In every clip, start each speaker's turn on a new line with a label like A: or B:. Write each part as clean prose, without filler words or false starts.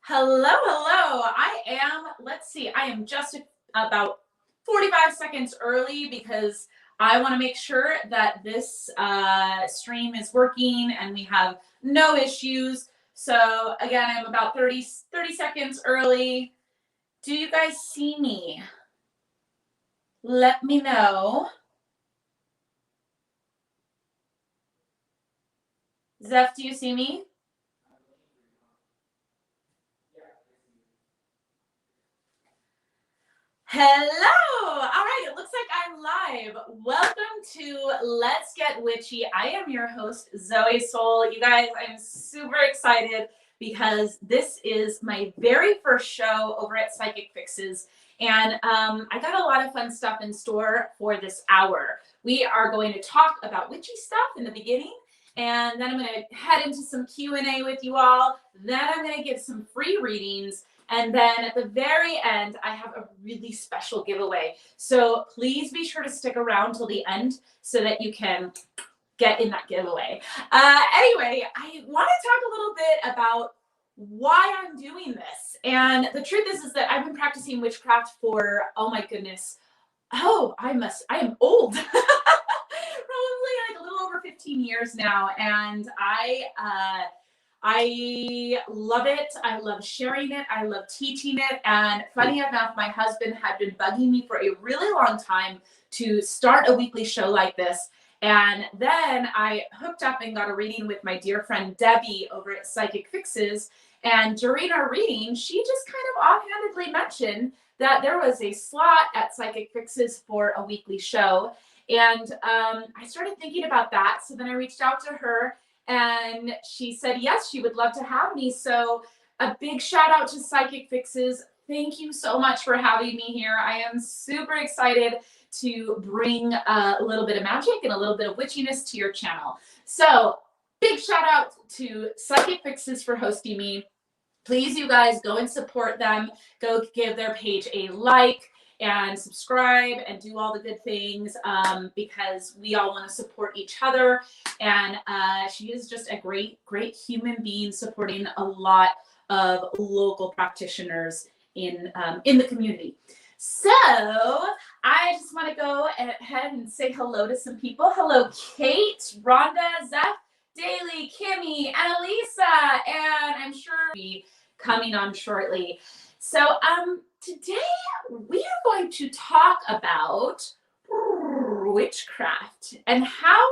A: Hello, hello. I am just about 45 seconds early because I want to make sure that this stream is working and we have no issues. So again, I'm about 30 seconds early. Do you guys see me? Let me know. Zeph, do you see me? Hello! All right, it looks like I'm live. Welcome to Let's Get Witchy. I am your host, Zoe Sol. You guys, I'm super excited because this is my very first show over at Psychic Fixes. And I got a lot of fun stuff in store for this hour. We are going to talk about witchy stuff in the beginning, and then I'm going to head into some Q&A with you all. Then I'm going to give some free readings. And then at the very end, I have a really special giveaway. So please be sure to stick around till the end so that you can get in that giveaway. Anyway, I want to talk a little bit about why I'm doing this. And the truth is that I've been practicing witchcraft for, oh my goodness. I am old. Probably like a little over 15 years now. And I love it. I love sharing it. I love teaching it. And funny enough, my husband had been bugging me for a really long time to start a weekly show like this. And then I hooked up and got a reading with my dear friend Debbie over at Psychic Fixes. And during our reading, she just kind of offhandedly mentioned that there was a slot at Psychic Fixes for a weekly show. And I started thinking about that. So then I reached out to her. And she said, yes, she would love to have me. So a big shout out to Psychic Fixes. Thank you so much for having me here. I am super excited to bring a little bit of magic and a little bit of witchiness to your channel. So big shout out to Psychic Fixes for hosting me. Please, you guys, go and support them. Go give their page a like and subscribe and do all the good things because we all want to support each other. And she is just a great human being supporting a lot of local practitioners in the community. So I just want to go ahead and say hello to some people. Hello, Kate, Rhonda, Zeph, Daly, Kimmy, Annalisa, and I'm sure we'll be coming on shortly. So today we are going to talk about witchcraft and how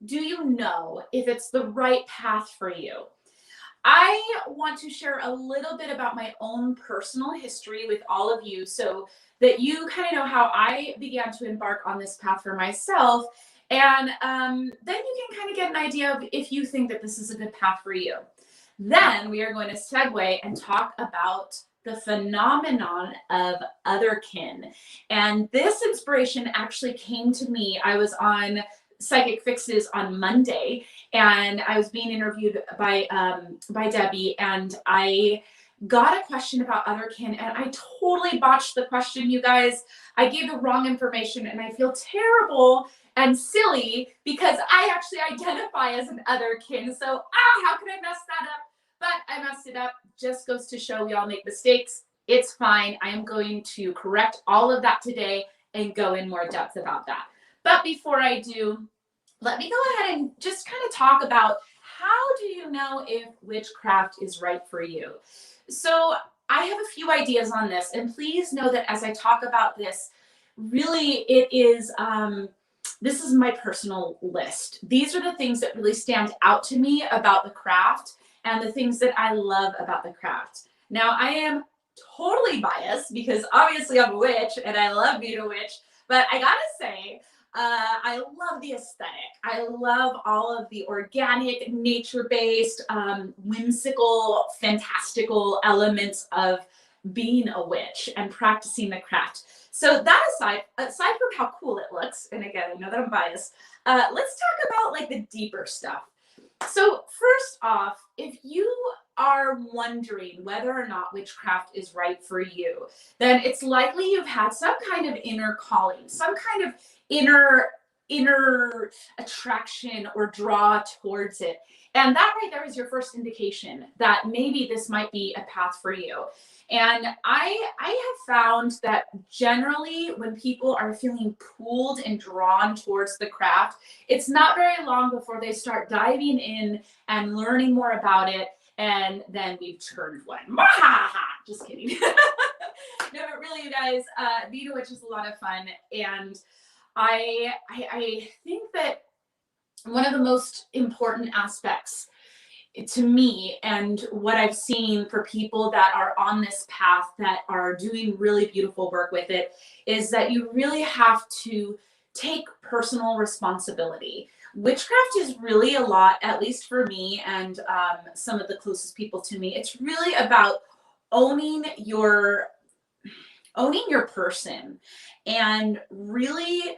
A: do you know if it's the right path for you. I want to share a little bit about my own personal history with all of you so that you kind of know how I began to embark on this path for myself. And then you can kind of get an idea of if you think that this is a good path for you. Then we are going to segue and talk about the phenomenon of OtherKin. And this inspiration actually came to me. I was on Psychic Fixes on Monday, and I was being interviewed by Debbie, and I got a question about OtherKin, and I totally botched the question, you guys. I gave the wrong information, and I feel terrible and silly because I actually identify as an OtherKin. So, how could I mess that up? But I messed it up. Just goes to show we all make mistakes. It's fine. I am going to correct all of that today and go in more depth about that. But before I do, let me go ahead and just kind of talk about how do you know if witchcraft is right for you. So I have a few ideas on this, and please know that as I talk about this, really it is, this is my personal list. These are the things that really stand out to me about the craft and the things that I love about the craft. Now, I am totally biased because obviously I'm a witch and I love being a witch, but I gotta say, I love the aesthetic. I love all of the organic, nature-based, whimsical, fantastical elements of being a witch and practicing the craft. So that aside from how cool it looks, and again, I know that I'm biased, let's talk about like the deeper stuff. So first off, if you are wondering whether or not witchcraft is right for you, then it's likely you've had some kind of inner calling, some kind of inner inner attraction or draw towards it. And that right there is your first indication that maybe this might be a path for you. And I have found that generally when people are feeling pulled and drawn towards the craft, it's not very long before they start diving in and learning more about it. And then we've turned one. Just kidding. No, but really, you guys, being a witch is a lot of fun. And I think that one of the most important aspects to me and what I've seen for people that are on this path that are doing really beautiful work with it is that you really have to take personal responsibility. Witchcraft is really a lot, at least for me and some of the closest people to me, it's really about owning your person and really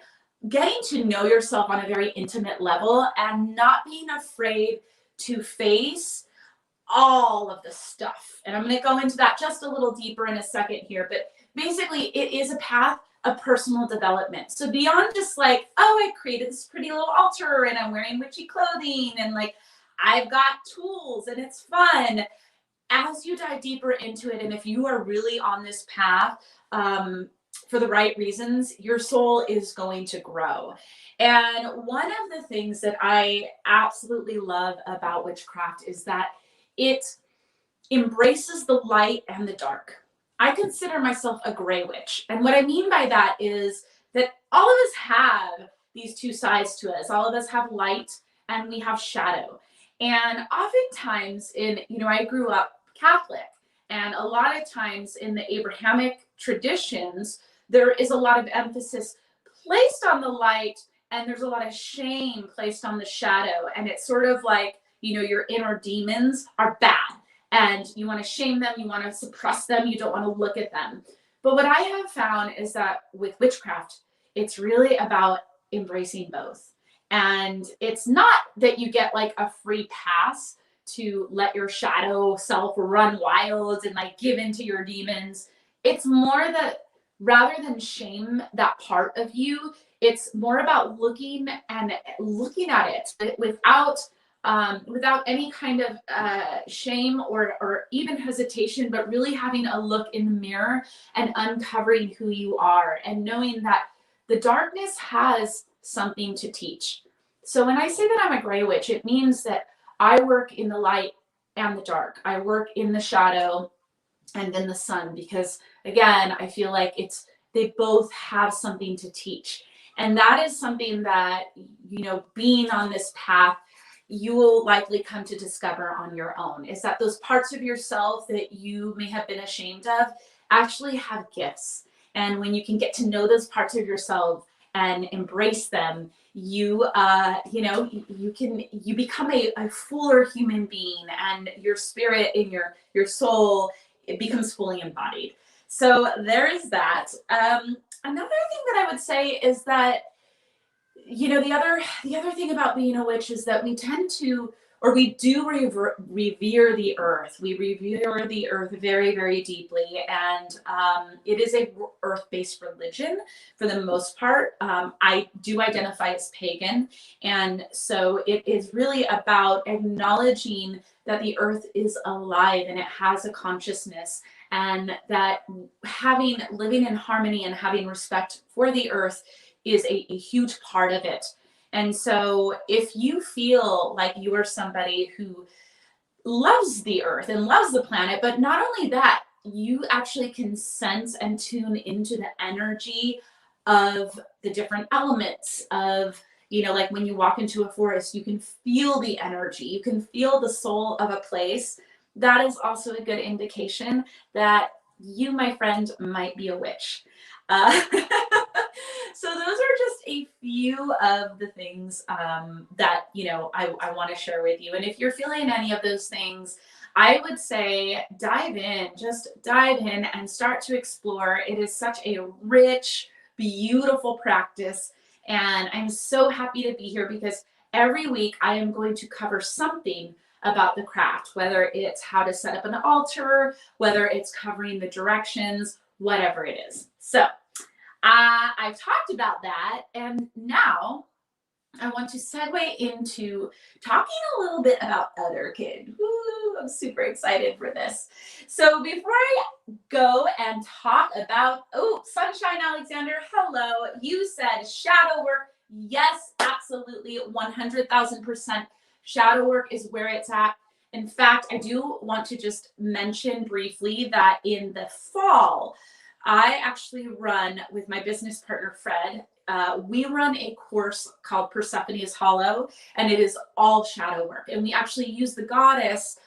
A: getting to know yourself on a very intimate level and not being afraid to face all of the stuff. And I'm going to go into that just a little deeper in a second here, but basically it is a path of personal development. So beyond just like, oh, I created this pretty little altar and I'm wearing witchy clothing and like I've got tools and it's fun. As you dive deeper into it, and if you are really on this path for the right reasons, your soul is going to grow. And one of the things that I absolutely love about witchcraft is that it embraces the light and the dark. I consider myself a gray witch. And what I mean by that is that all of us have these two sides to us. All of us have light and we have shadow. And oftentimes I grew up Catholic, and a lot of times in the Abrahamic traditions, there is a lot of emphasis placed on the light and there's a lot of shame placed on the shadow. And it's sort of like, your inner demons are bad and you want to shame them, you want to suppress them, you don't want to look at them. But what I have found is that with witchcraft, it's really about embracing both. And it's not that you get like a free pass to let your shadow self run wild and like give into your demons. It's more that rather than shame that part of you, it's more about looking at it without any kind of shame or even hesitation, but really having a look in the mirror and uncovering who you are and knowing that the darkness has something to teach. So when I say that I'm a gray witch, it means that I work in the light and the dark. I work in the shadow and in the sun because, again, I feel like they both have something to teach. And that is something that, being on this path, you will likely come to discover on your own, is that those parts of yourself that you may have been ashamed of actually have gifts. And when you can get to know those parts of yourself and embrace them, you become a fuller human being, and your spirit and your soul, it becomes fully embodied. So there is that. Another thing that I would say is that, the other thing about being a witch is that we tend to, or we do revere the earth. We revere the earth very, very deeply. And it is a earth-based religion for the most part. I do identify as pagan. And so it is really about acknowledging that the earth is alive and it has a consciousness, and that living in harmony and having respect for the earth is a huge part of it. And so if you feel like you are somebody who loves the earth and loves the planet, but not only that, you actually can sense and tune into the energy of the different elements of, like when you walk into a forest, you can feel the energy, you can feel the soul of a place. That is also a good indication that you, my friend, might be a witch. So those are just a few of the things that, I want to share with you. And if you're feeling any of those things, I would say dive in and start to explore. It is such a rich, beautiful practice. And I'm so happy to be here because every week I am going to cover something about the craft, whether it's how to set up an altar, whether it's covering the directions, whatever it is. So I've talked about that, and now I want to segue into talking a little bit about OtherKin. Woo, I'm super excited for this. So before I go and talk about, oh, Sunshine Alexander, hello. You said shadow work. Yes, absolutely, 100,000%. Shadow work is where it's at. In fact, I do want to just mention briefly that in the fall, I actually run with my business partner, Fred. We run a course called Persephone's Hollow, and it is all shadow work. And we actually use the goddess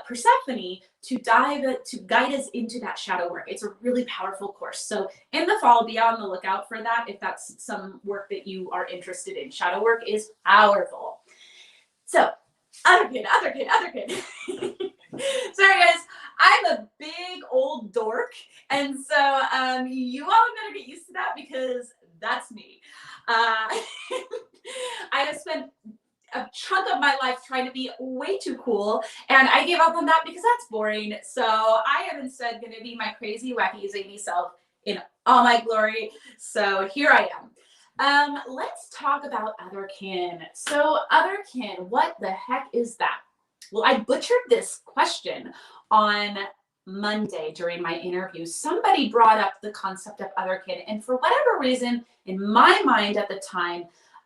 A: Persephone to guide us into that shadow work. It's a really powerful course. So in the fall, be on the lookout for that if that's some work that you are interested in. Shadow work is powerful. So, OtherKin. Sorry, guys. I'm a big old dork, and so you all better get used to that because that's me. I have spent a chunk of my life trying to be way too cool, and I gave up on that because that's boring. So I am instead going to be my crazy, wacky, zany self in all my glory. So here I am. Let's talk about OtherKin. So OtherKin, what the heck is that? Well, I butchered this question on Monday during my interview. Somebody brought up the concept of OtherKin, and for whatever reason, in my mind at the time,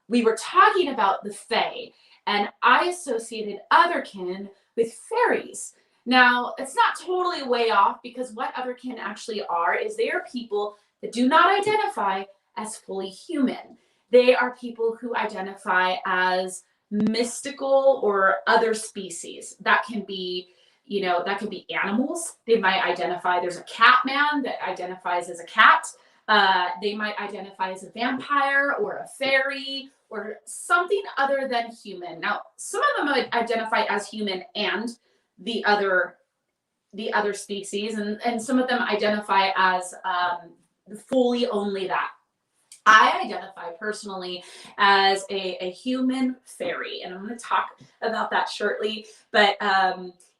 A: we were talking about the Fae, and I associated OtherKin with fairies. Now, it's not totally way off because what OtherKin actually are is they are people that do not identify as fully human. They are people who identify as mystical or other species. That can be, that can be animals. They might identify, there's a cat man that identifies as a cat. They might identify as a vampire or a fairy or something other than human. Now, some of them might identify as human and the other species, and some of them identify as fully only that. I identify personally as a human fairy, and I'm going to talk about that shortly. But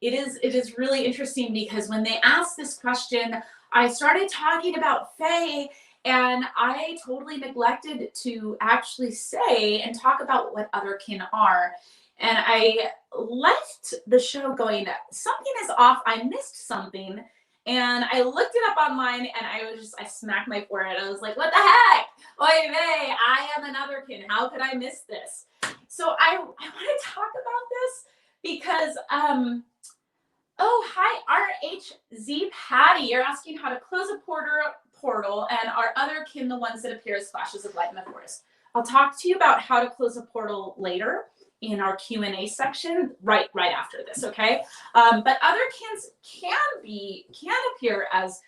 A: it is really interesting because when they asked this question, I started talking about Fae, and I totally neglected to actually say and talk about what OtherKin are. And I left the show going, something is off. I missed something. And I looked it up online, and I smacked my forehead. I was like, what the heck? Oy vey, I am an OtherKin. How could I miss this? So I want to talk about this because, oh, hi, RHZ Patty. You're asking how to close a portal, and are OtherKin the ones that appear as flashes of light in the forest? I'll talk to you about how to close a portal later in our Q&A section right after this, okay? But OtherKins can appear as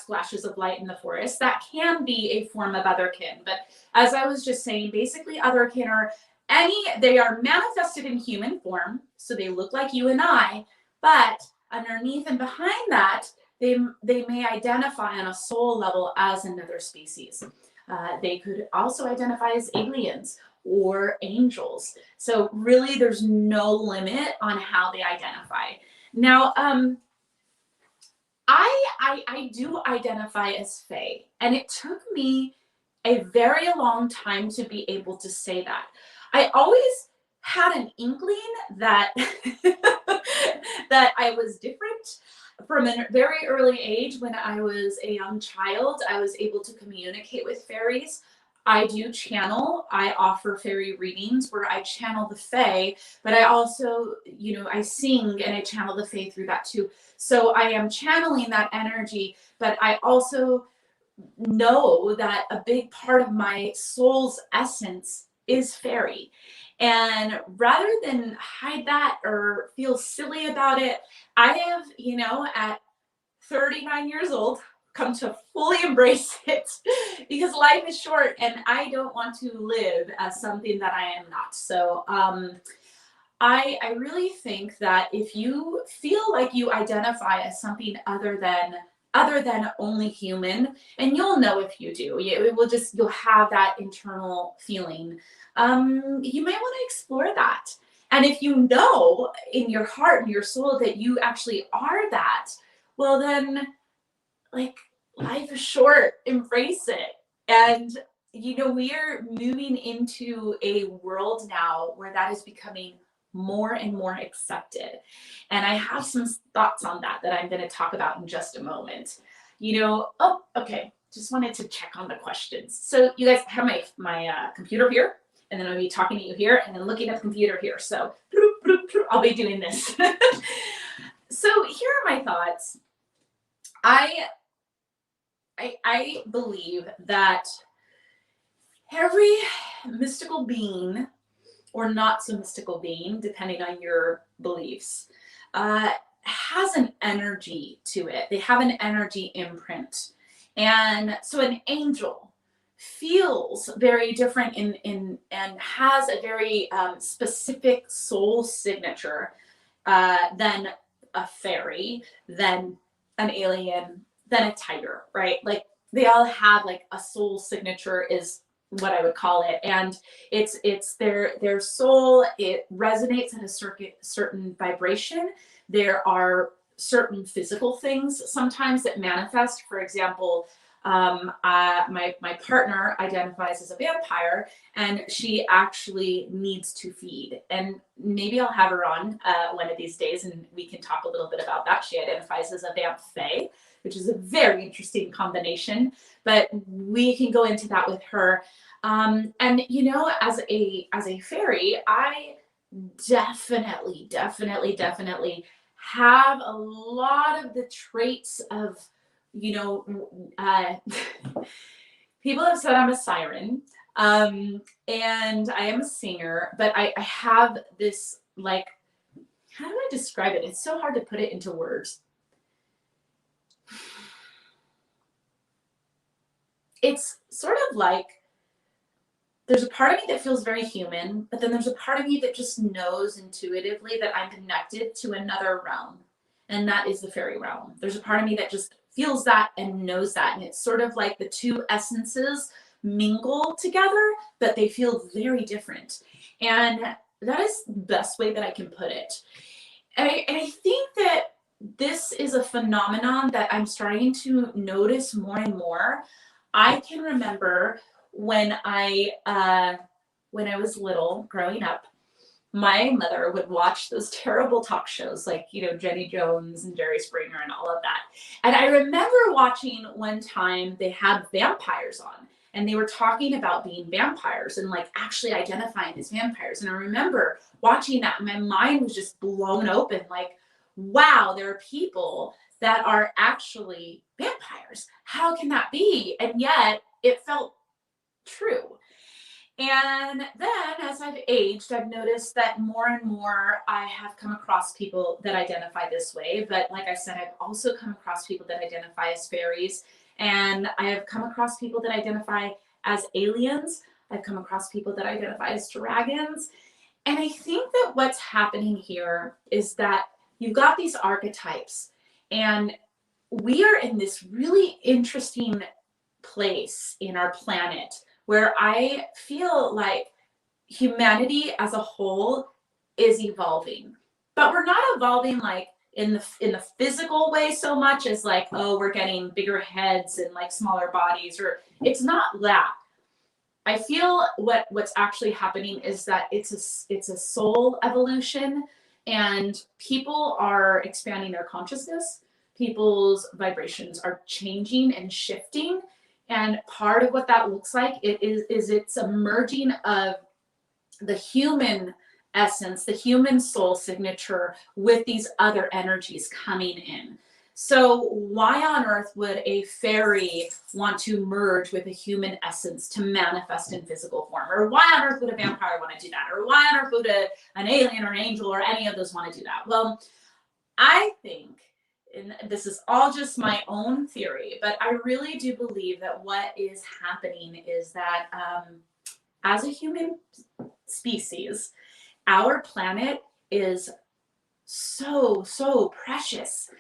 A: flashes of light in the forest. That can be a form of OtherKin. But as I was just saying, basically OtherKin are they are manifested in human form, so they look like you and I, but underneath and behind that, they may identify on a soul level as another species. They could also identify as aliens or angels. So really there's no limit on how they identify. Now, I do identify as Fae, and it took me a very long time to be able to say that. I always had an inkling that that I was different. From a very early age, when I was a young child, I was able to communicate with fairies. I do channel. I offer fairy readings where I channel the Fae, but I also, I sing and I channel the Fae through that too. So I am channeling that energy, but I also know that a big part of my soul's essence is fairy. And rather than hide that or feel silly about it, I have, at 39 years old, come to fully embrace it because life is short and I don't want to live as something that I am not. So I really think that if you feel like you identify as something other than only human, and you'll know if you do, you'll have that internal feeling. You might want to explore that. And if you know in your heart and your soul that you actually are that, well then, like, life is short, embrace it. And you know, we are moving into a world now where that is becoming more and more accepted. And I have some thoughts on that that I'm going to talk about in just a moment. You know, oh, okay. Just wanted to check on the questions. So you guys have my computer here, and then I'll be talking to you here, and then looking at the computer here. So I'll be doing this. So here are my thoughts. I believe that every mystical being, or not so mystical being, depending on your beliefs, has an energy to it. They have an energy imprint. And so an angel feels very different and has a very specific soul signature than a fairy, than an alien, than a tiger, right? Like they all have like a soul signature is what I would call it. And it's their soul, it resonates at a certain vibration. There are certain physical things sometimes that manifest. For example, my partner identifies as a vampire, and she actually needs to feed. And maybe I'll have her on one of these days, and we can talk a little bit about that. She identifies as a vamp fae, which is a very interesting combination, but we can go into that with her. And you know, as a fairy, I definitely have a lot of the traits of, you know, people have said I'm a siren, and I am a singer, but I have this, like, how do I describe it? It's so hard to put it into words. It's sort of like there's a part of me that feels very human, but then there's a part of me that just knows intuitively that I'm connected to another realm, and that is the fairy realm. There's a part of me that just feels that and knows that, and it's sort of like the two essences mingle together, but they feel very different. And that is the best way that I can put it. And I think that this is a phenomenon that I'm starting to notice more and more. I can remember when I was little, growing up, my mother would watch those terrible talk shows like, you know, Jenny Jones and Jerry Springer and all of that. And I remember watching one time they had vampires on, and they were talking about being vampires and like actually identifying as vampires. And I remember watching that, and my mind was just blown open, like, wow, there are people that are actually vampires. How can that be? And yet it felt true. And then as I've aged, I've noticed that more and more I have come across people that identify this way. But like I said, I've also come across people that identify as fairies. And I have come across people that identify as aliens. I've come across people that identify as dragons. And I think that what's happening here is that you've got these archetypes, and we are in this really interesting place in our planet where I feel like humanity as a whole is evolving, but we're not evolving like in the physical way so much as like, oh, we're getting bigger heads and like smaller bodies, or it's not that. I feel what's actually happening is that it's a soul evolution, and people are expanding their consciousness. People's vibrations are changing and shifting. And part of what that looks like it's a merging of the human essence, the human soul signature with these other energies coming in. So why on earth would a fairy want to merge with a human essence to manifest in physical form? Or why on earth would a vampire want to do that? Or why on earth would an alien or an angel or any of those want to do that? Well, I think, and this is all just my own theory, but I really do believe that what is happening is that as a human species, our planet is so precious,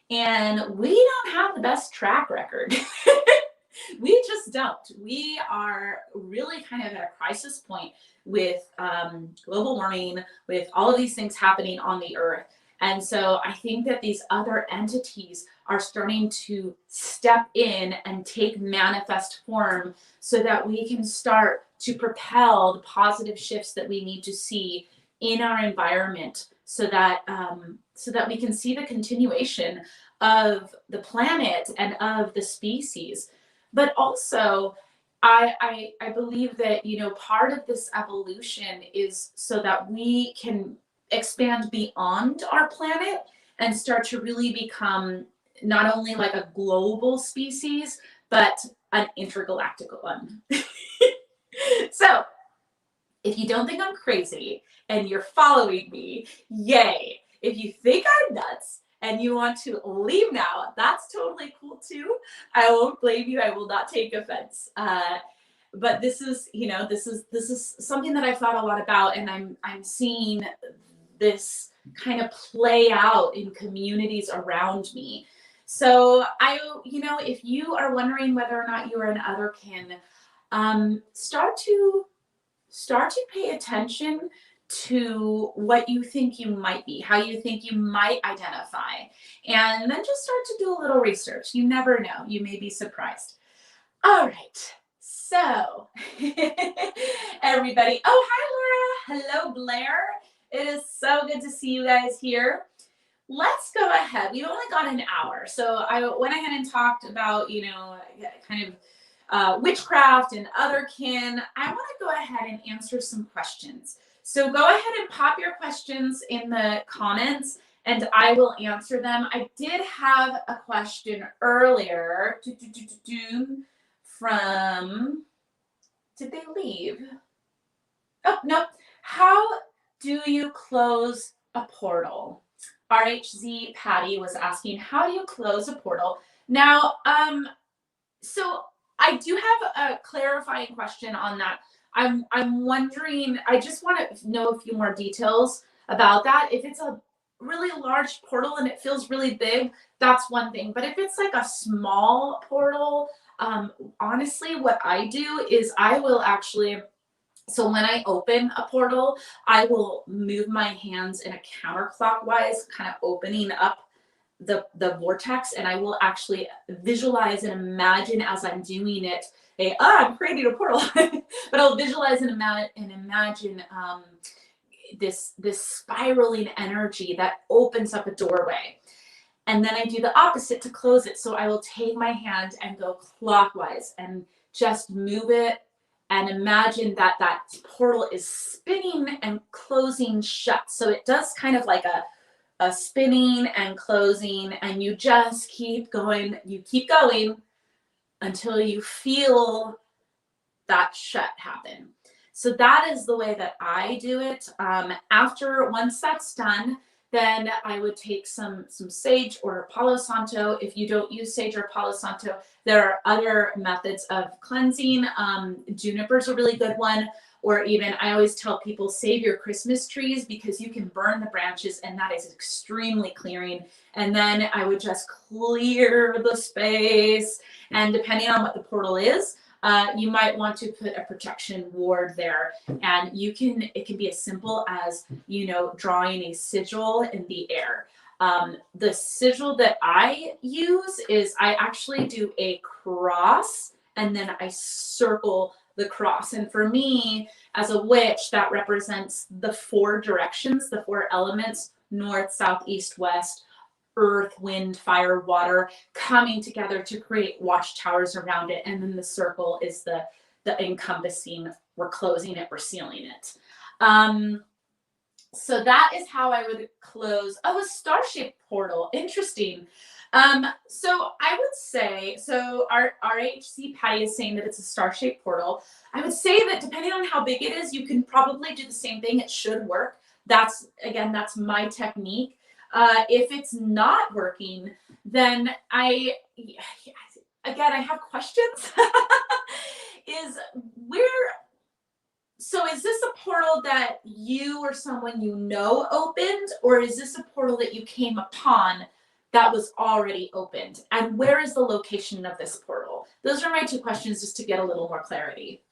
A: and we don't have the best track record. We just don't. We are really kind of at a crisis point with global warming, with all of these things happening on the earth. And so I think that these other entities are starting to step in and take manifest form so that we can start to propel the positive shifts that we need to see in our environment, so that we can see the continuation of the planet and of the species. But also, I believe that, you know, part of this evolution is so that we can expand beyond our planet and start to really become not only like a global species, but an intergalactic one. So, if you don't think I'm crazy and you're following me, yay. If you think I'm nuts and you want to leave now, that's totally cool too. I won't blame you. I will not take offense. But this is, you know, this is something that I've thought a lot about, and I'm seeing this kind of play out in communities around me. So you know, if you are wondering whether or not you are an OtherKin, start to pay attention to what you think you might be, how you think you might identify, and then just start to do a little research. You never know. You may be surprised. All right. So, everybody. Oh, hi, Laura. Hello, Blair. It is so good to see you guys here. Let's go ahead. We've only got an hour. So I went ahead and talked about, you know, kind of witchcraft and OtherKin. I want to go ahead and answer some questions. So go ahead and pop your questions in the comments and I will answer them. I did have a question earlier from, did they leave? Oh, no. How do you close a portal? RHZ Patty was asking, how do you close a portal? Now, so I do have a clarifying question on that. I'm wondering, I just want to know a few more details about that. If it's a really large portal and it feels really big, that's one thing. But if it's like a small portal, honestly, what I do is I will actually, so when I open a portal, I will move my hands in a counterclockwise, kind of opening up the vortex, and I will actually visualize and imagine as I'm doing it, I'm creating a portal, but I'll visualize and imagine this spiraling energy that opens up a doorway. And then I do the opposite to close it. So I will take my hand and go clockwise and just move it and imagine that that portal is spinning and closing shut. So it does kind of like a spinning and closing, and you just keep going. You keep going until you feel that shut happen. So that is the way that I do it. Once that's done, then I would take some sage or Palo Santo. If you don't use sage or Palo Santo, there are other methods of cleansing. Juniper's a really good one. Or even, I always tell people, save your Christmas trees because you can burn the branches and that is extremely clearing. And then I would just clear the space. And depending on what the portal is, you might want to put a protection ward there. And it can be as simple as, you know, drawing a sigil in the air. The sigil that I use is I actually do a cross and then I circle the cross. And for me, as a witch, that represents the 4 directions, the 4 elements: north, south, east, west, earth, wind, fire, water, coming together to create watchtowers around it. And then the circle is the encompassing, we're closing it, we're sealing it. So that is how I would close. Oh, a star-shaped portal. Interesting. So I would say, so our RHC Patty is saying that it's a star-shaped portal. I would say that depending on how big it is, you can probably do the same thing. It should work. That's my technique. If it's not working, then I have questions. So is this a portal that you or someone you know opened, or is this a portal that you came upon that was already opened? And where is the location of this portal? Those are my 2 questions, just to get a little more clarity.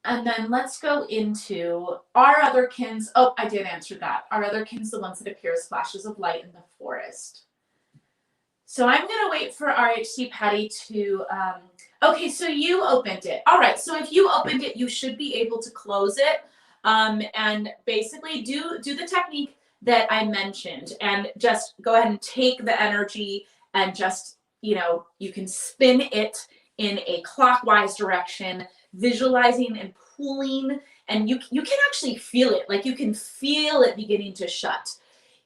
A: And then let's go into our otherkins. Oh, I did answer that. Our otherkins, the ones that appear as flashes of light in the forest. So I'm going to wait for RHC Patty to, okay, so you opened it. All right, so if you opened it, you should be able to close it and basically do the technique that I mentioned and just go ahead and take the energy and just, you know, you can spin it in a clockwise direction, visualizing and pulling, and you can actually feel it. Like you can feel it beginning to shut.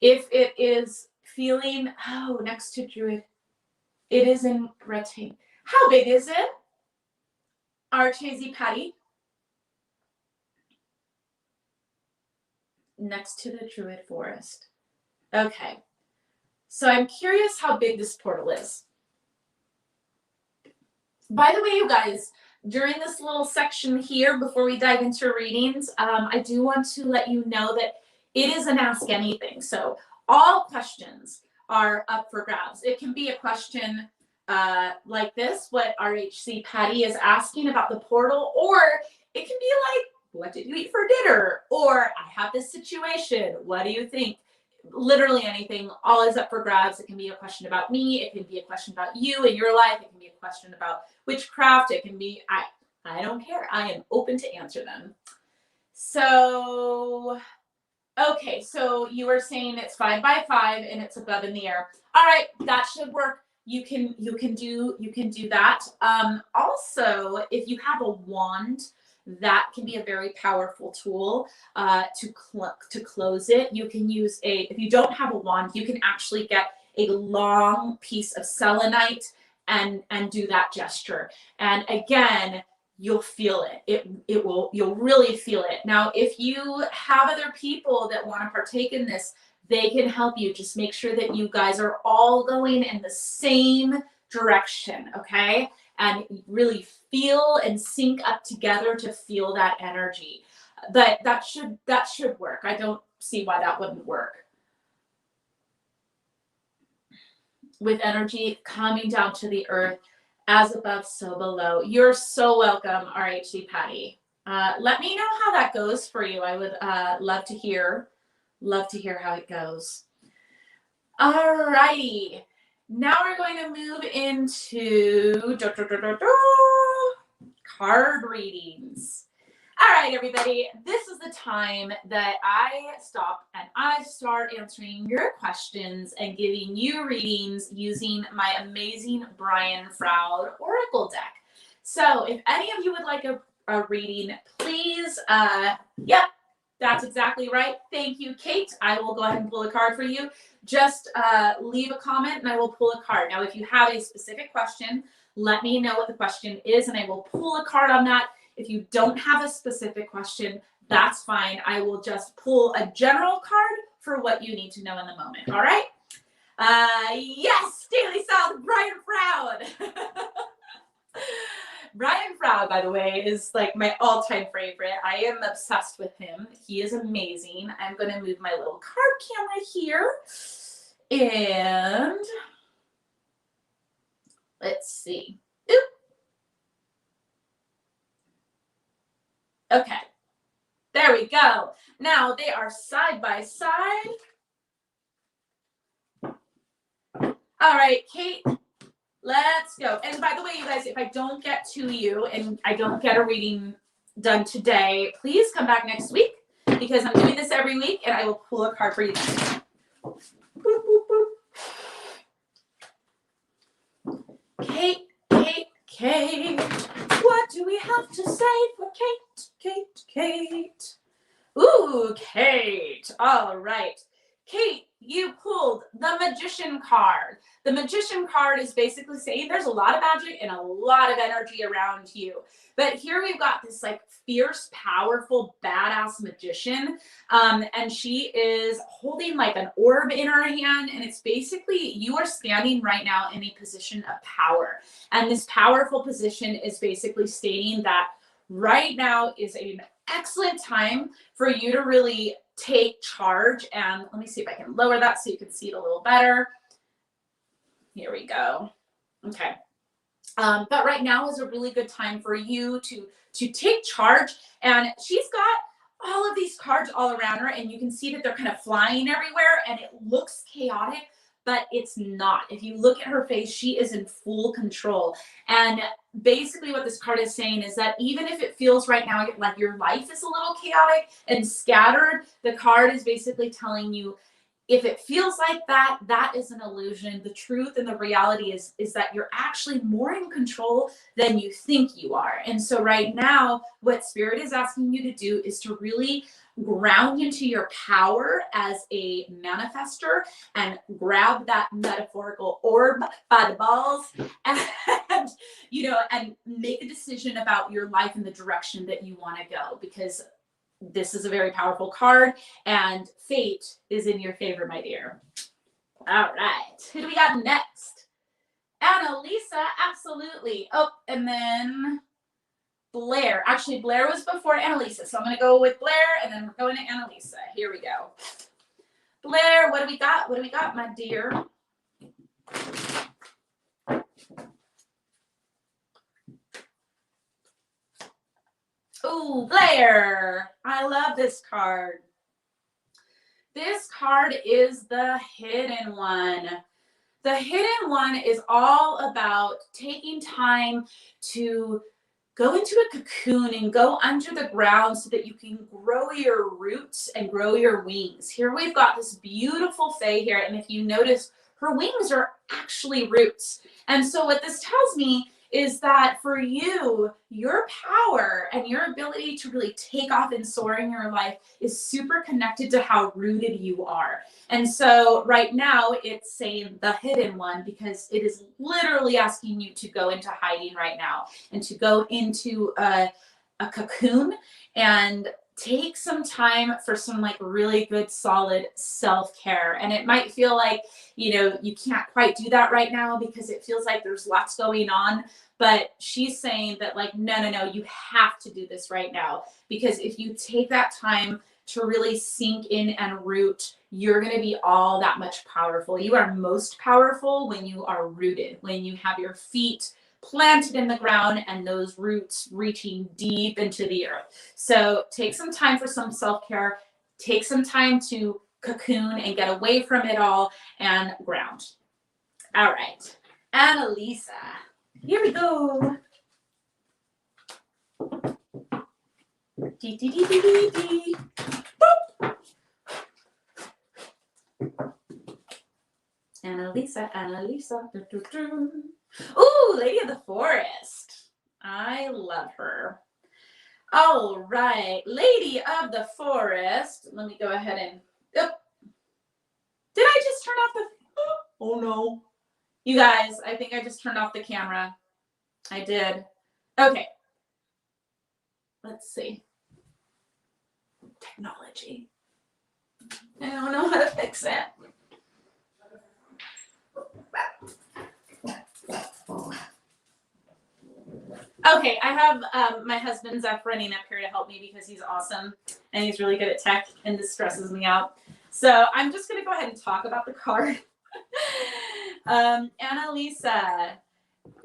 A: If it is feeling, oh, next to Druid, it is in retain. How big is it? RHZ Patty. Next to the Druid Forest. Okay. So I'm curious how big this portal is. By the way, you guys, during this little section here, before we dive into readings, I do want to let you know that it is an Ask Anything. So all questions are up for grabs. It can be a question like this, what RHC Patty is asking about the portal, or it can be like, what did you eat for dinner? Or I have this situation, what do you think? Literally anything, all is up for grabs. It can be a question about me, it can be a question about you and your life, it can be a question about witchcraft, it can be, I don't care. I am open to answer them. So, okay, so you were saying it's 5 by 5 and it's above in the air. All right, that should work. You can do that. Also, if you have a wand, that can be a very powerful tool to close it. You can use if you don't have a wand, you can actually get a long piece of selenite and do that gesture. And again, you'll feel it. You'll really feel it. Now, if you have other people that want to partake in this, they can help you. Just make sure that you guys are all going in the same direction, okay? And really feel and sync up together to feel that energy. But that should work. I don't see why that wouldn't work. With energy coming down to the earth, as above, so below. You're so welcome, RHC Patty. Let me know how that goes for you. I would love to hear how it goes. All righty. Now we're going to move into card readings. All right, everybody, this is the time that I stop and I start answering your questions and giving you readings using my amazing Brian Froud Oracle deck. So if any of you would like a reading, please, yep, that's exactly right. Thank you, Kate. I will go ahead and pull a card for you. Just leave a comment and I will pull a card. Now, if you have a specific question, let me know what the question is and I will pull a card on that. If you don't have a specific question, that's fine. I will just pull a general card for what you need to know in the moment. All right? Yes, Daily South, Brian Froud. Brian Froud, by the way, is like my all-time favorite. I am obsessed with him. He is amazing. I'm going to move my little card camera here. And let's see. Oop. Okay, there we go. Now they are side by side. All right, Kate, let's go. And by the way, you guys, if I don't get to you and I don't get a reading done today, please come back next week because I'm doing this every week and I will pull a card for you then. Boop, boop, boop. Kate, Kate, Kate. What do we have to say for Kate, Kate, Kate? Ooh, Kate. All right. Kate, you pulled the Magician card. The Magician card is basically saying there's a lot of magic and a lot of energy around you. But here we've got this like fierce, powerful, badass magician. And she is holding like an orb in her hand. And it's basically you are standing right now in a position of power. And this powerful position is basically stating that right now is an excellent time for you to really take charge. And let me see if I can lower that so you can see it a little better. Here we go. Okay. But right now is a really good time for you to take charge. And she's got all of these cards all around her, and you can see that they're kind of flying everywhere, and it looks chaotic, but it's not. If you look at her face, she is in full control. And basically what this card is saying is that even if it feels right now like your life is a little chaotic and scattered, the card is basically telling you, if it feels like that, that is an illusion. The truth and the reality is that you're actually more in control than you think you are. And so right now, what Spirit is asking you to do is to really ground into your power as a manifester and grab that metaphorical orb by the balls and, and make a decision about your life and the direction that you want to go, because this is a very powerful card, and fate is in your favor, my dear. All right. Who do we got next? Annalisa, absolutely. Oh, and then Blair. Actually, Blair was before Annalisa, so I'm going to go with Blair, and then we're going to Annalisa. Here we go. Blair, what do we got? What do we got, my dear? Oh, Blair. I love this card. This card is the hidden one. The hidden one is all about taking time to go into a cocoon and go under the ground so that you can grow your roots and grow your wings. Here we've got this beautiful fae here, and if you notice, her wings are actually roots. And so what this tells me is that for you, your power and your ability to really take off and soar in your life is super connected to how rooted you are. And so right now it's saying the hidden one, because it is literally asking you to go into hiding right now and to go into a cocoon and take some time for some like really good solid self-care. And it might feel like, you can't quite do that right now because it feels like there's lots going on. But she's saying that like, no, you have to do this right now, because if you take that time to really sink in and root, you're going to be all that much powerful. You are most powerful when you are rooted, when you have your feet planted in the ground and those roots reaching deep into the earth. So take some time for some self-care, take some time to cocoon and get away from it all and ground. All right, Annalisa, here we go. Annalisa. Ooh, Lady of the Forest. I love her. All right, Lady of the Forest. Let me go ahead and, did I just turn off the, oh no. You guys, I think I just turned off the camera. I did. Okay. Let's see. Technology. I don't know how to fix it. Okay, I have my husband Zeph running up here to help me because he's awesome and he's really good at tech, and this stresses me out. So I'm just going to go ahead and talk about the card. Annalisa,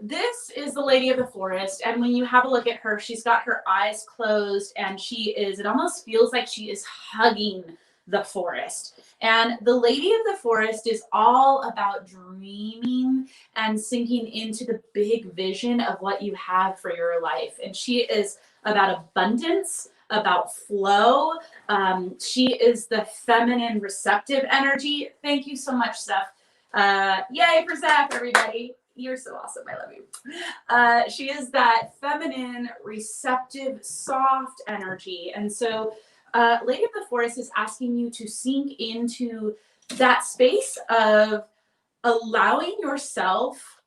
A: this is the Lady of the Forest, and when you have a look at her, she's got her eyes closed, and it almost feels like she is hugging the forest. And the Lady of the Forest is all about dreaming and sinking into the big vision of what you have for your life. And she is about abundance, about flow. She is the feminine receptive energy. Thank you so much, Zeph. Yay for Zeph, everybody. You're so awesome. I love you. She is that feminine, receptive, soft energy. And so Lady of the Forest is asking you to sink into that space of allowing yourself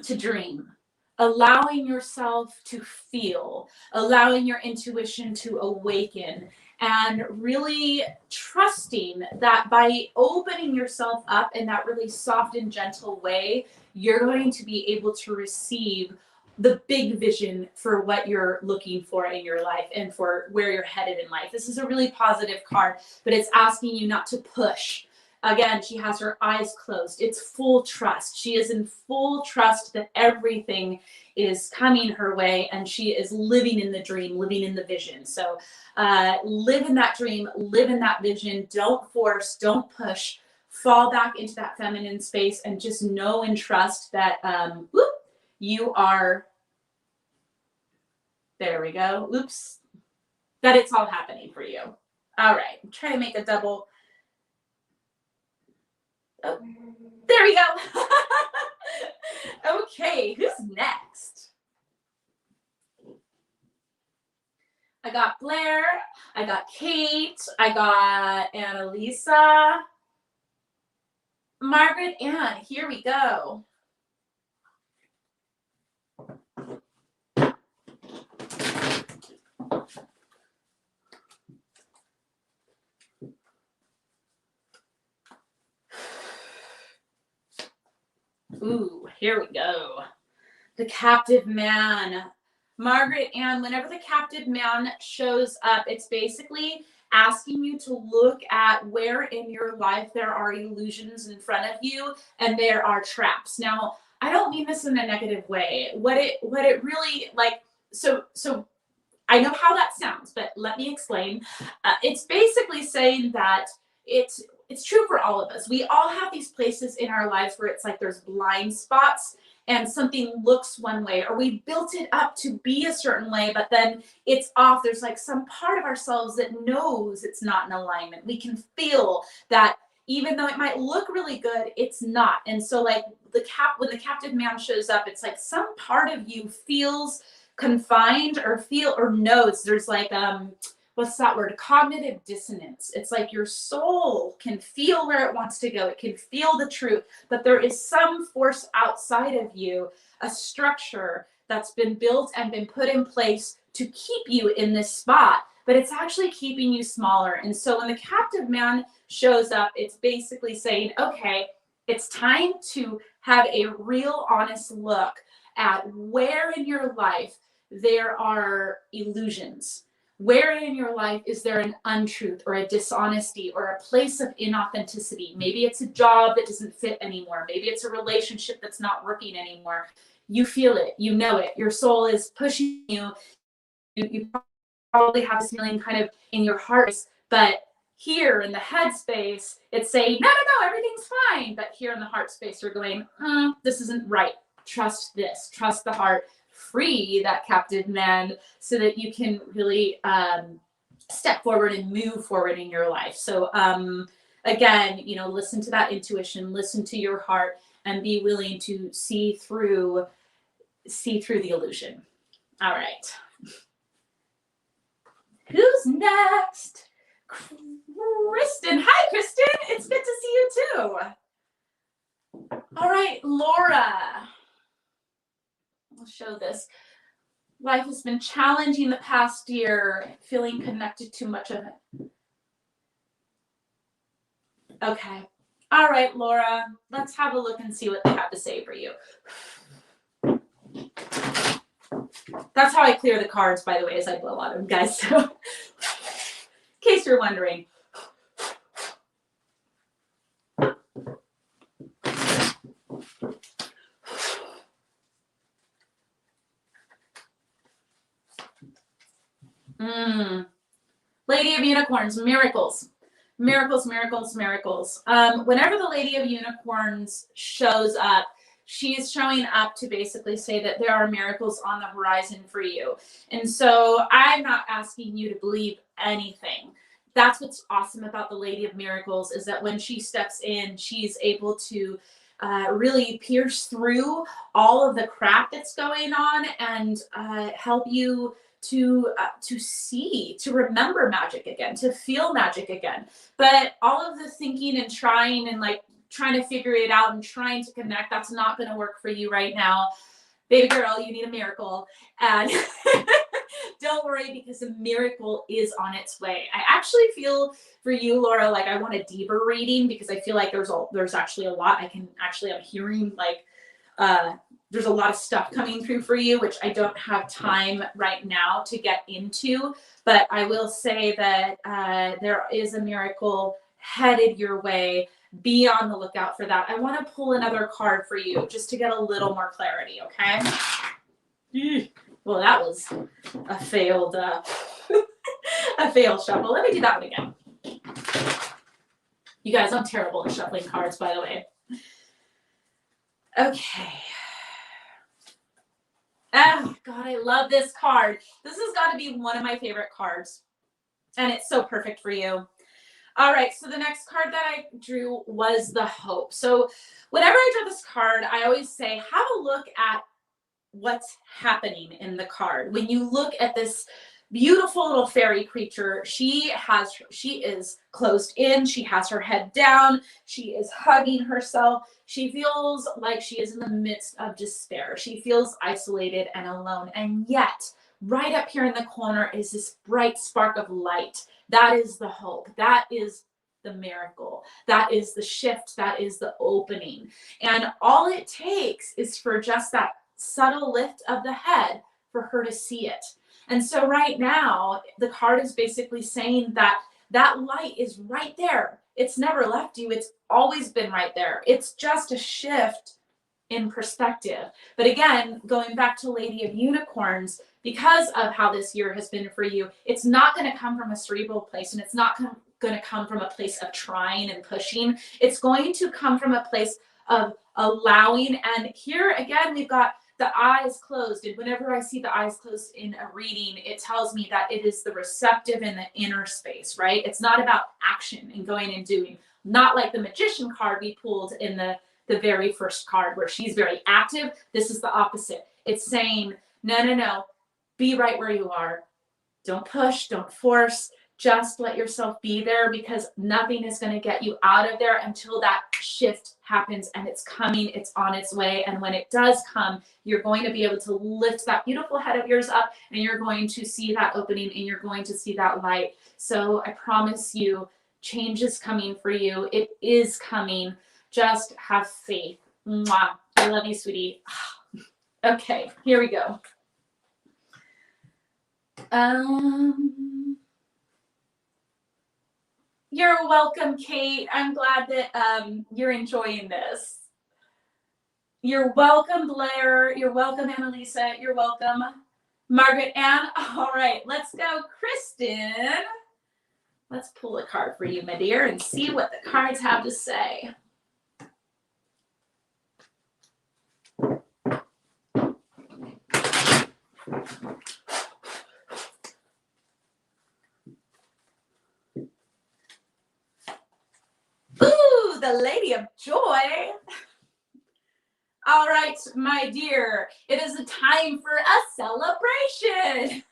A: to dream, allowing yourself to feel, allowing your intuition to awaken, and really trusting that by opening yourself up in that really soft and gentle way, you're going to be able to receive the big vision for what you're looking for in your life and for where you're headed in life. This is a really positive card, but it's asking you not to push Again, she has her eyes closed. It's full trust. She is in full trust that everything is coming her way, and she is living in the dream, living in the vision. So live in that dream, live in that vision. Don't force, don't push. Fall back into that feminine space and just know and trust that you are, there we go, oops, that it's all happening for you. All right, try to make a double. Oh, there we go. Okay, who's next? I got Blair, I got Kate, I got Annalisa, Margaret Ann, here we go. Ooh, here we go. The captive man. Margaret Ann, whenever the captive man shows up, it's basically asking you to look at where in your life there are illusions in front of you and there are traps. Now, I don't mean this in a negative way. What it really, like, so I know how that sounds, but let me explain. It's basically saying that it's true for all of us. We all have these places in our lives where it's like there's blind spots and something looks one way, or we built it up to be a certain way, but then it's off. There's like some part of ourselves that knows it's not in alignment. We can feel that even though it might look really good, it's not. And so like when the captive man shows up, it's like some part of you feels confined or knows there's like what's that word, cognitive dissonance. It's like your soul can feel where it wants to go, it can feel the truth, but there is some force outside of you, a structure that's been built and been put in place to keep you in this spot, but it's actually keeping you smaller. And so when the captive man shows up, it's basically saying, okay, it's time to have a real honest look at where in your life there are illusions. Where in your life is there an untruth or a dishonesty or a place of inauthenticity? Maybe it's a job that doesn't fit anymore. Maybe it's a relationship that's not working anymore. You feel it, you know it. Your soul is pushing you. You probably have this feeling kind of in your heart, but here in the head space, it's saying, no, everything's fine. But here in the heart space, you're going, this isn't right. Trust this, trust the heart, free that captive man so that you can really step forward and move forward in your life. So again, listen to that intuition, listen to your heart, and be willing to see through the illusion. All right. Who's next? Kristen. Hi, Kristen. It's good to see you too. All right, Laura. I'll show this. Life has been challenging the past year, feeling connected to much of it. Okay. All right, Laura. Let's have a look and see what they have to say for you. That's how I clear the cards, by the way, as I blow on them, guys. So, in case you're wondering. Lady of Unicorns, miracles. Miracles, miracles, miracles. Whenever the Lady of Unicorns shows up, she is showing up to basically say that there are miracles on the horizon for you. And so I'm not asking you to believe anything. That's what's awesome about the Lady of Miracles, is that when she steps in, she's able to really pierce through all of the crap that's going on and help you to see, to remember magic again, to feel magic again. But all of the thinking and trying and like trying to figure it out and trying to connect, that's not going to work for you right now. Baby girl, you need a miracle. And don't worry, because a miracle is on its way. I actually feel for you, Laura, like I want a deeper reading, because I feel like there's actually a lot I'm hearing, like there's a lot of stuff coming through for you, which I don't have time right now to get into. But I will say that there is a miracle headed your way be on the lookout for that. I want to pull another card for you just to get a little more clarity, okay? Well, that was a failed a failed shuffle. Let me do that one again. You guys, I'm terrible at shuffling cards, by the way. Okay. Oh, God, I love this card. This has got to be one of my favorite cards, and it's so perfect for you. All right, so the next card that I drew was the Hope. So whenever I draw this card, I always say, have a look at what's happening in the card. When you look at this beautiful little fairy creature, she is closed in, she has her head down, she is hugging herself. She feels like she is in the midst of despair. She feels isolated and alone. And yet, right up here in the corner is this bright spark of light. That is the hope. That is the miracle. That is the shift. That is the opening. And all it takes is for just that subtle lift of the head for her to see it. And so right now, the card is basically saying that that light is right there. It's never left you. It's always been right there. It's just a shift in perspective. But again, going back to Lady of Unicorns, because of how this year has been for you, it's not going to come from a cerebral place, and it's not going to come from a place of trying and pushing. It's going to come from a place of allowing. And here again, we've got the eyes closed. And whenever I see the eyes closed in a reading, it tells me that it is the receptive in the inner space, right? It's not about action and going and doing. Not like the magician card we pulled in the very first card where she's very active. This is the opposite. It's saying, no, be right where you are. Don't push, don't force. Just let yourself be there, because nothing is going to get you out of there until that shift happens, and it's coming, it's on its way. And when it does come, you're going to be able to lift that beautiful head of yours up, and you're going to see that opening, and you're going to see that light. So I promise you, change is coming for you. It is coming. Just have faith. Mwah. I love you, sweetie. Okay, here we go. You're welcome, Kate. I'm glad that you're enjoying this. You're welcome, Blair. You're welcome, Annalisa. You're welcome, Margaret Ann. All right, let's go, Kristen. Let's pull a card for you, my dear, and see what the cards have to say. Ooh, the Lady of Joy. All right, my dear, it is a time for a celebration.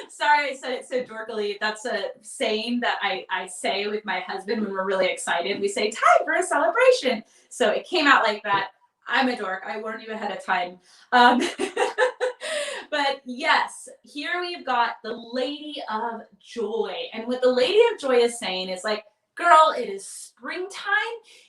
A: Sorry, I said it so dorkily. That's a saying that I say with my husband when we're really excited. We say, time for a celebration. So it came out like that. I'm a dork. I warned you ahead of time. But yes, here we've got the Lady of Joy. And what the Lady of Joy is saying is like, girl, it is springtime.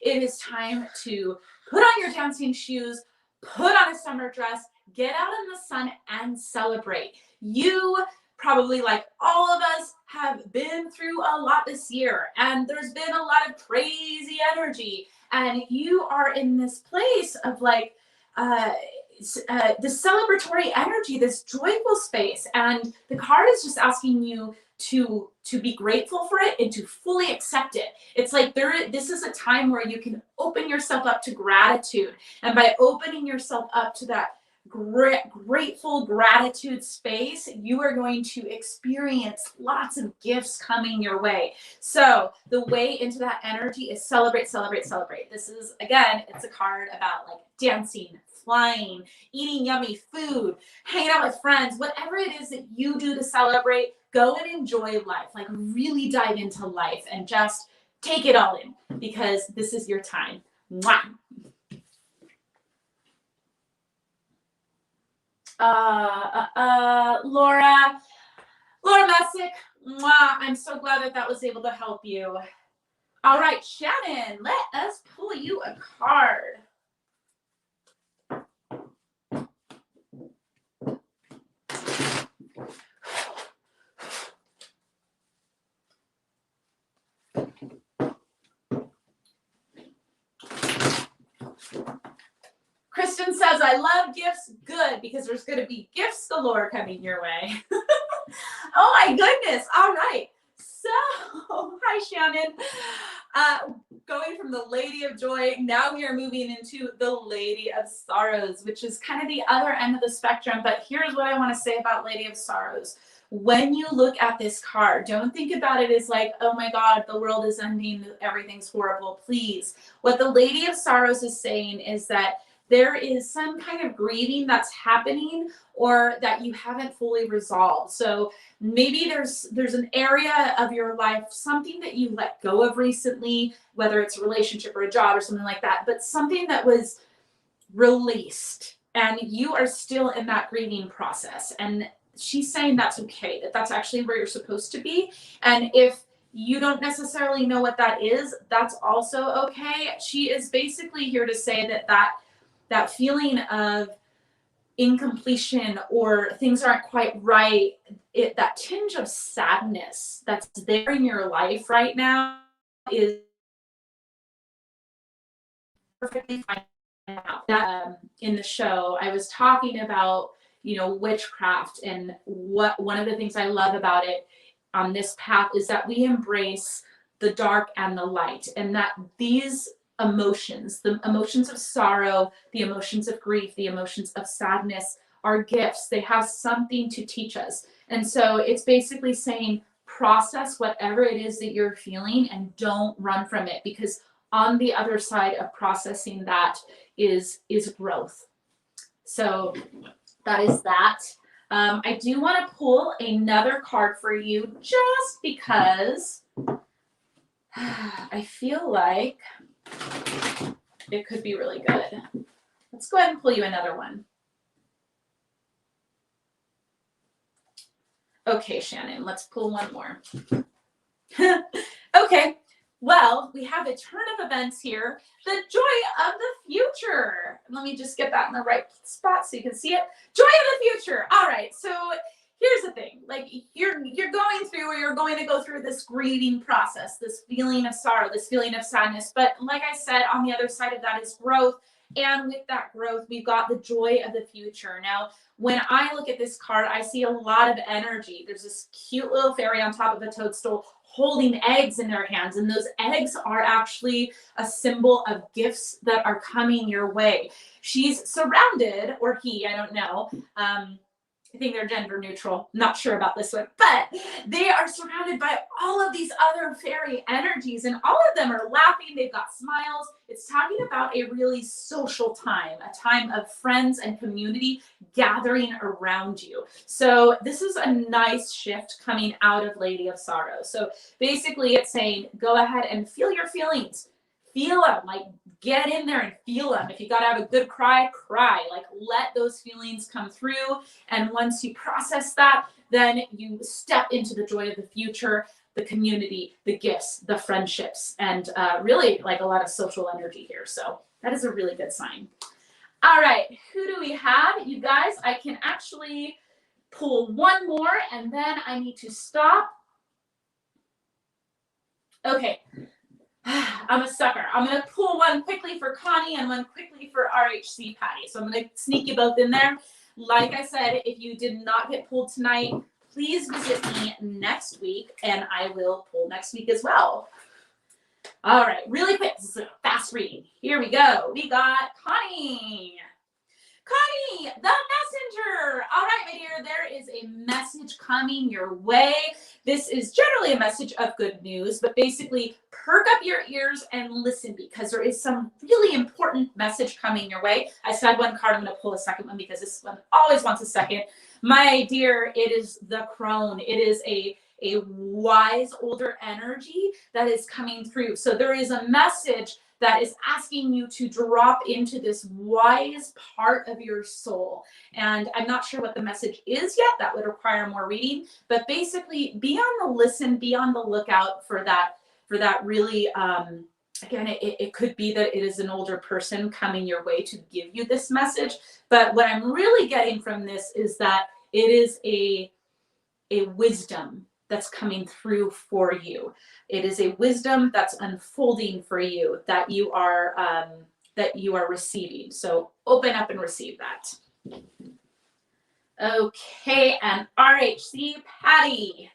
A: It is time to put on your dancing shoes, put on a summer dress, get out in the sun and celebrate. You probably, like all of us, have been through a lot this year, and there's been a lot of crazy energy, and you are in this place of like the celebratory energy, this joyful space, and the card is just asking you to be grateful for it and to fully accept it. It's like this is a time where you can open yourself up to gratitude, and by opening yourself up to that grateful gratitude space, you are going to experience lots of gifts coming your way. So the way into that energy is celebrate, celebrate, celebrate. This is, again, it's a card about like dancing, flying, eating yummy food, hanging out with friends, whatever it is that you do to celebrate. Go and enjoy life. Like really dive into life and just take it all in, because this is your time. Mwah. Laura Messick, mwah, I'm so glad that was able to help you. All right, Shannon, let us pull you a card. Susan says, I love gifts. Good, because there's going to be gifts galore coming your way. Oh my goodness. All right. So, hi, Shannon. Going from the Lady of Joy, now we are moving into the Lady of Sorrows, which is kind of the other end of the spectrum. But here's what I want to say about Lady of Sorrows. When you look at this card, don't think about it as like, oh my God, the world is ending, everything's horrible. Please. What the Lady of Sorrows is saying is that there is some kind of grieving that's happening or that you haven't fully resolved. So maybe there's an area of your life, something that you let go of recently, whether it's a relationship or a job or something like that, but something that was released and you are still in that grieving process. And she's saying that's okay, that's actually where you're supposed to be. And if you don't necessarily know what that is, that's also okay. She is basically here to say that feeling of incompletion or things aren't quite right, that tinge of sadness that's there in your life right now is perfectly fine. In the show, I was talking about, witchcraft, and one of the things I love about it on this path is that we embrace the dark and the light, and that these emotions, the emotions of sorrow, the emotions of grief, the emotions of sadness are gifts. They have something to teach us. And so it's basically saying, process whatever it is that you're feeling and don't run from it, because on the other side of processing that is growth. So that is that. I do want to pull another card for you just because I feel like it could be really good. Let's go ahead and pull you another one. Okay, Shannon, let's pull one more. Okay, well, we have a turn of events here. The joy of the future. Let me just get that in the right spot so you can see it. Joy of the future. All right, so here's the thing. Like you're going through, or you're going to go through this grieving process, this feeling of sorrow, this feeling of sadness. But like I said, on the other side of that is growth. And with that growth, we've got the joy of the future. Now, when I look at this card, I see a lot of energy. There's this cute little fairy on top of a toadstool holding eggs in their hands. And those eggs are actually a symbol of gifts that are coming your way. She's surrounded, or he, I don't know. I think they're gender neutral. Not sure about this one, but they are surrounded by all of these other fairy energies, and all of them are laughing. They've got smiles. It's talking about a really social time, a time of friends and community gathering around you. So this is a nice shift coming out of Lady of Sorrow. So basically it's saying, go ahead and feel your feelings. Feel them, like get in there and feel them. If you got to have a good cry, cry. Like let those feelings come through. And once you process that, then you step into the joy of the future, the community, the gifts, the friendships, and really like a lot of social energy here. So that is a really good sign. All right, who do we have? You guys, I can actually pull one more and then I need to stop. Okay. I'm a sucker. I'm going to pull one quickly for Connie and one quickly for RHC Patty. So I'm going to sneak you both in there. Like I said, if you did not get pulled tonight, please visit me next week and I will pull next week as well. All right, really quick. This is a fast reading. Here we go. We got Connie. Connie, the messenger. All right, my dear, there is a message coming your way. This is generally a message of good news, but basically perk up your ears and listen, because there is some really important message coming your way. I said one card, I'm going to pull a second one because this one always wants a second. My dear, it is the crone. It is a wise older energy that is coming through. So there is a message that is asking you to drop into this wise part of your soul. And I'm not sure what the message is yet. That would require more reading. But basically, be on the listen, be on the lookout for that really, again, it could be that it is an older person coming your way to give you this message. But what I'm really getting from this is that it is a wisdom that's coming through for you. It is a wisdom that's unfolding for you, that you are that you are receiving. So open up and receive that. Okay, and RHC Patty.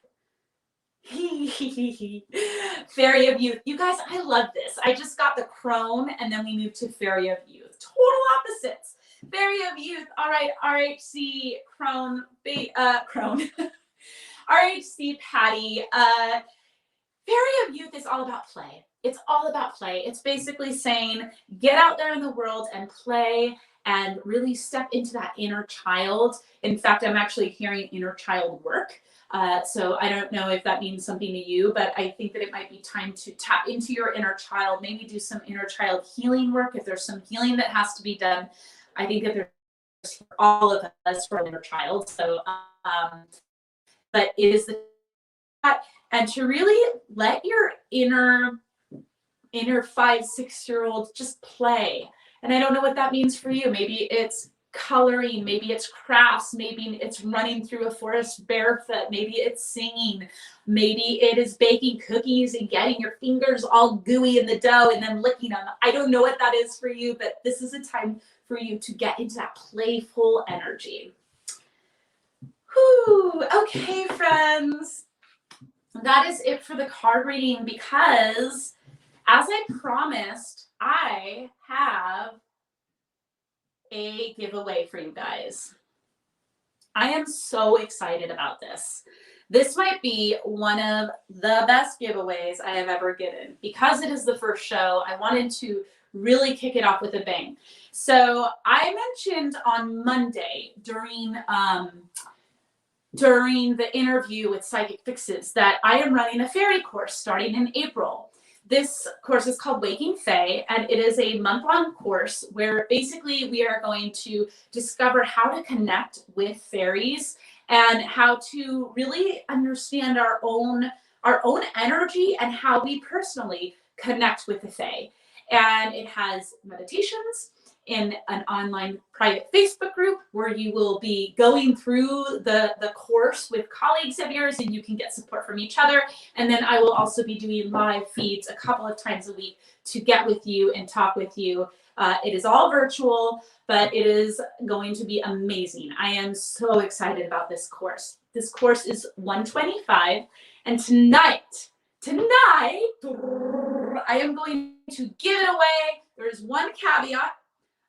A: Fairy of Youth. You guys, I love this. I just got the crone and then we moved to Fairy of Youth. Total opposites. Fairy of Youth. All right, RHC crone. Crone. RHC Patty. Fairy of Youth is all about play. It's all about play. It's basically saying, get out there in the world and play and really step into that inner child. In fact, I'm actually hearing inner child work. So I don't know if that means something to you, but I think that it might be time to tap into your inner child, maybe do some inner child healing work. If there's some healing that has to be done, I think that there's for all of us for inner child. So, but it is and to really let your inner 5-6-year-old just play. And I don't know what that means for you. Maybe it's coloring, maybe it's crafts, maybe it's running through a forest barefoot, maybe it's singing, maybe it is baking cookies and getting your fingers all gooey in the dough and then licking them. I don't know what that is for you, but this is a time for you to get into that playful energy. Whew. Okay, friends. That is it for the card reading, because as I promised, I have a giveaway for you guys. I am so excited about this. This might be one of the best giveaways I have ever given. Because it is the first show, I wanted to really kick it off with a bang. So I mentioned on Monday during the interview with Psychic Fixes that I am running a fairy course starting in April. This course is called Waking Fae, and it is a month-long course where basically we are going to discover how to connect with fairies and how to really understand our own energy and how we personally connect with the Fae. And it has meditations in an online private Facebook group where you will be going through the course with colleagues of yours and you can get support from each other. And then I will also be doing live feeds a couple of times a week to get with you and talk with you. It is all virtual, but it is going to be amazing. I am so excited about this course. This course is $125, and tonight, I am going to give it away. There's one caveat.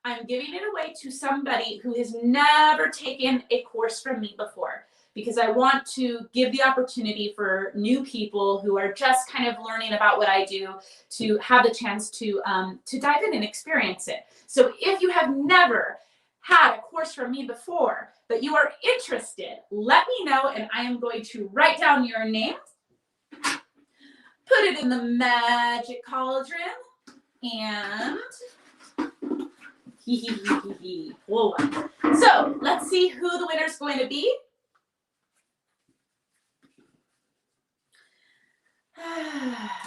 A: I'm giving it away to somebody who has never taken a course from me before, because I want to give the opportunity for new people who are just kind of learning about what I do to have the chance to dive in and experience it. So if you have never had a course from me before, but you are interested, let me know, and I am going to write down your name, put it in the magic cauldron, and whoa. So let's see who the winner is going to be.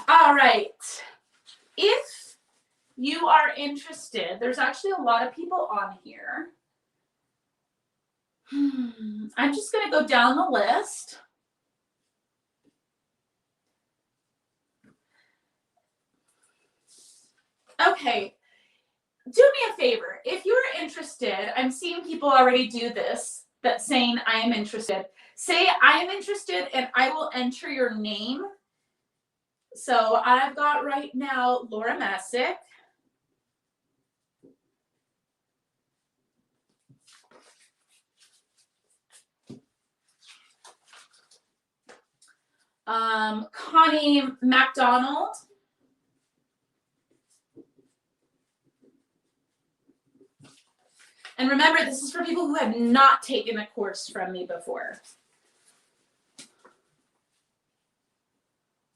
A: All right. If you are interested, there's actually a lot of people on here. I'm just going to go down the list. Okay. Do me a favor. If you're interested, I'm seeing people already do this, that saying I am interested. Say I am interested and I will enter your name. So I've got right now Laura Masick. Connie MacDonald. And remember, this is for people who have not taken a course from me before.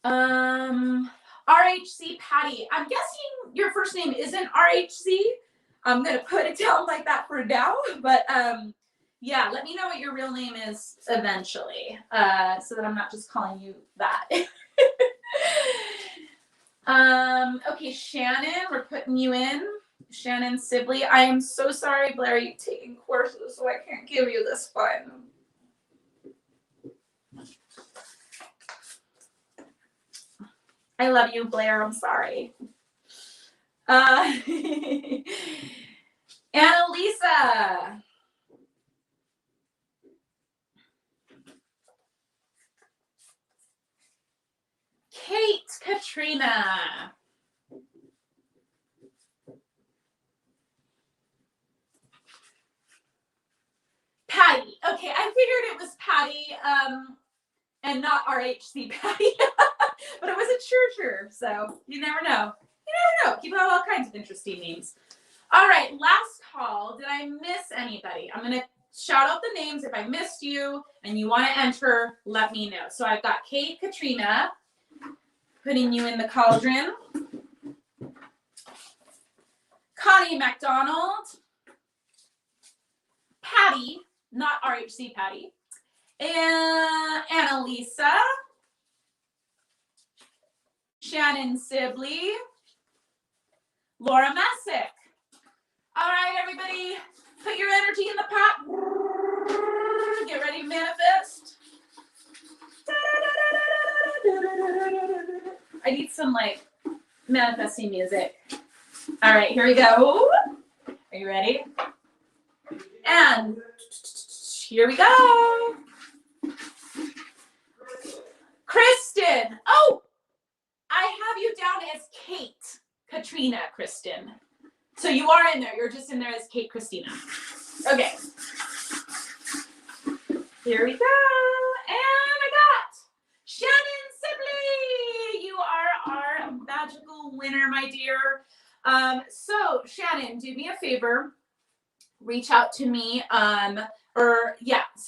A: RHC Patty. I'm guessing your first name isn't RHC. I'm going to put it down like that for now. But yeah, let me know what your real name is eventually, so that I'm not just calling you that. Okay, Shannon, we're putting you in. Shannon Sibley. I am so sorry, Blair, you've taken courses, so I can't give you this one. I love you, Blair. I'm sorry. Annalisa. Kate, Katrina. Patty. Okay, I figured it was Patty, and not RHC Patty, but I wasn't sure. So you never know. You never know. People have all kinds of interesting names. All right, last call. Did I miss anybody? I'm gonna shout out the names. If I missed you and you want to enter, let me know. So I've got Kate, Katrina, putting you in the cauldron. Connie McDonald. Patty, not RHC Patty. And Annalisa. Shannon Sibley. Laura Messick. All right, everybody, put your energy in the pot. Get ready to manifest. I need some like manifesting music. All right, here we go. Are you ready? And here we go. Kristen. Oh, I have you down as Kate Katrina Kristen. So you are in there. You're just in there as Kate Christina. Okay. Here we go. And I got Shannon Sibley. You are our magical winner, my dear. So Shannon, do me a favor. Reach out to me.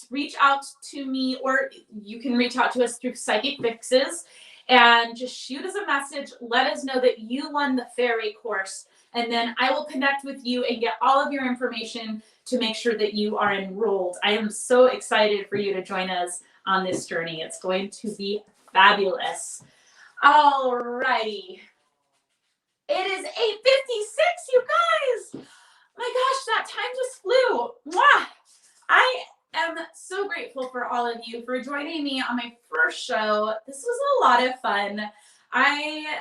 A: Reach out to me, or you can reach out to us through Psychic Fixes and just shoot us a message. Let us know that you won the fairy course. And then I will connect with you and get all of your information to make sure that you are enrolled. I am so excited for you to join us on this journey. It's going to be fabulous. All righty. It is 8:56, you guys. My gosh, that time just flew. Mwah! I am so grateful for all of you for joining me on my first show. This was a lot of fun. I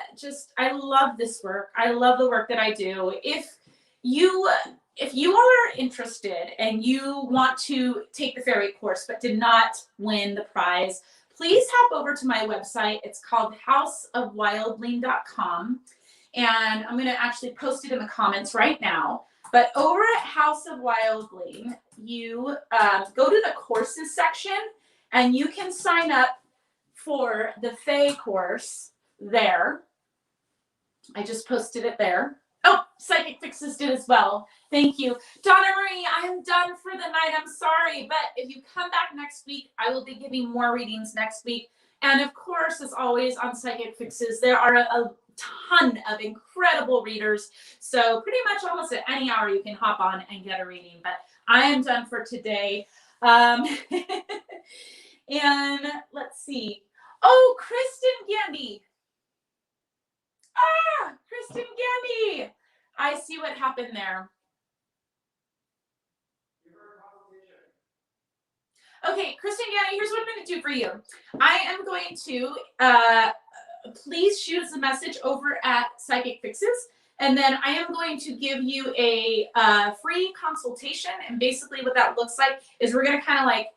A: love this work. I love the work that I do. If you are interested and you want to take the fairy course but did not win the prize, please hop over to my website. It's called houseofwildling.com. And I'm going to actually post it in the comments right now. But over at House of Wildling, you go to the courses section and you can sign up for the Fae course there. I just posted it there. Oh, Psychic Fixes did as well. Thank you. Donna Marie, I am done for the night. I'm sorry. But if you come back next week, I will be giving more readings next week. And of course, as always on Psychic Fixes, there are a ton of incredible readers. So pretty much almost at any hour you can hop on and get a reading. But I am done for today. And let's see. Oh, Kristen Gandy. Ah, Kristen Gandy. I see what happened there. Okay, Kristen Gandy, here's what I'm going to do for you. I am going to please shoot us a message over at Psychic Fixes, and then I am going to give you a free consultation. And basically what that looks like is we're going to kind of like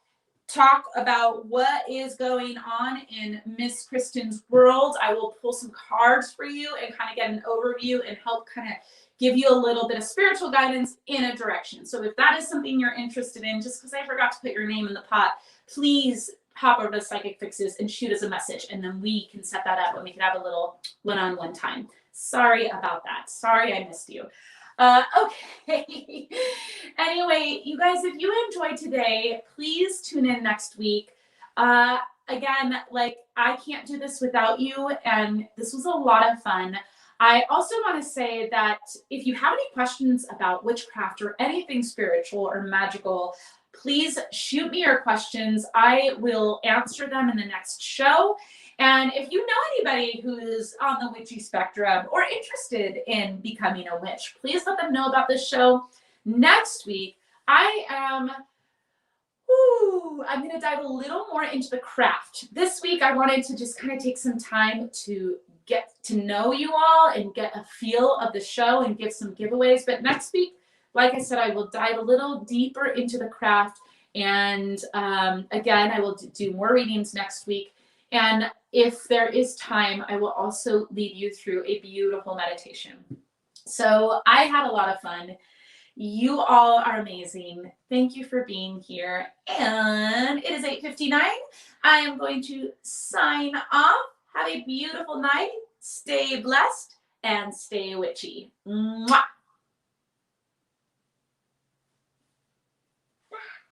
A: talk about what is going on in Miss Kristen's world. I will pull some cards for you and kind of get an overview and help kind of give you a little bit of spiritual guidance in a direction. So if that is something you're interested in, just because I forgot to put your name in the pot, please hop over to Psychic Fixes and shoot us a message, and then we can set that up and we can have a little one-on-one time. Sorry about that. Sorry I missed you. Okay. Anyway, you guys, if you enjoyed today, please tune in next week. Again, like, I can't do this without you, and this was a lot of fun. I also want to say that if you have any questions about witchcraft or anything spiritual or magical, please shoot me your questions. I will answer them in the next show. And if you know anybody who's on the witchy spectrum or interested in becoming a witch, please let them know about this show. Next week, I'm going to dive a little more into the craft. This week, I wanted to just kind of take some time to get to know you all and get a feel of the show and give some giveaways. But next week, like I said, I will dive a little deeper into the craft. And again, I will do more readings next week. And if there is time, I will also lead you through a beautiful meditation. So I had a lot of fun. You all are amazing. Thank you for being here. And it is 8:59. I am going to sign off. Have a beautiful night. Stay blessed and stay witchy. Mwah.